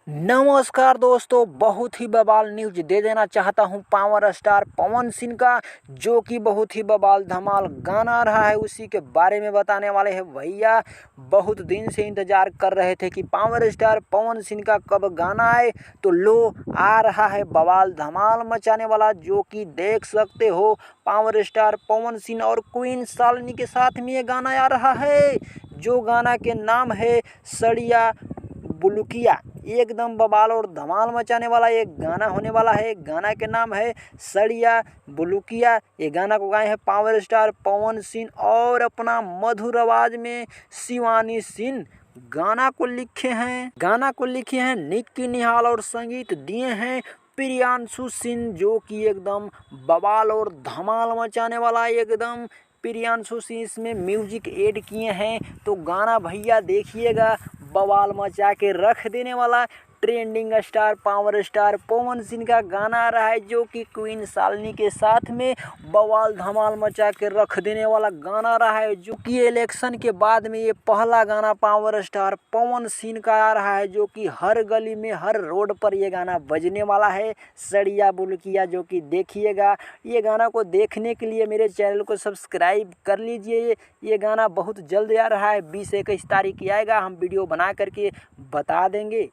नमस्कार दोस्तों, बहुत ही बवाल न्यूज दे देना चाहता हूं पावर स्टार पवन सिंह का, जो कि बहुत ही बवाल धमाल गाना आ रहा है, उसी के बारे में बताने वाले हैं भैया। बहुत दिन से इंतजार कर रहे थे कि पावर स्टार पवन सिंह का कब गाना आए, तो लो आ रहा है बवाल धमाल मचाने वाला, जो कि देख सकते हो पावर स्टार पवन सिंह और क्वीन शालिनी के साथ में ये गाना आ रहा है, जो गाना के नाम है सड़िया बुलुकिया। एकदम बवाल और धमाल मचाने वाला एक गाना होने वाला है। गाना के नाम है सड़िया बुलुकिया। ये गाना को गाए हैं पावर स्टार पवन सिंह और अपना मधुर आवाज में शिवानी सिंह। गाना को लिखे हैं निक्की निहाल और संगीत दिए हैं प्रियांशु सिंह, जो कि एकदम बवाल और धमाल मचाने वाला एकदम प्रियांशु सिंह इसमें म्यूजिक ऐड किए हैं। तो गाना भैया देखिएगा, बवाल मचा के रख देने वाला। Trending star power star Pawan Singh का गाना आ रहा है, जो कि क्वीन शालिनी के साथ में बवाल धमाल मचा के रख देने वाला गाना आ रहा है, जो कि इलेक्शन के बाद में ये पहला गाना पावर स्टार पवन सिंह का आ रहा है, जो कि हर गली में हर रोड पर ये गाना बजने वाला है सड़िया बुलकिया। जो कि देखिएगा, ये गाना को देखने के लिए मेरे चैनल को सब्सक्राइब कर लीजिए। ये गाना बहुत जल्द आ रहा है, 20-21 तारीख की आएगा, हम वीडियो बना करके बता देंगे।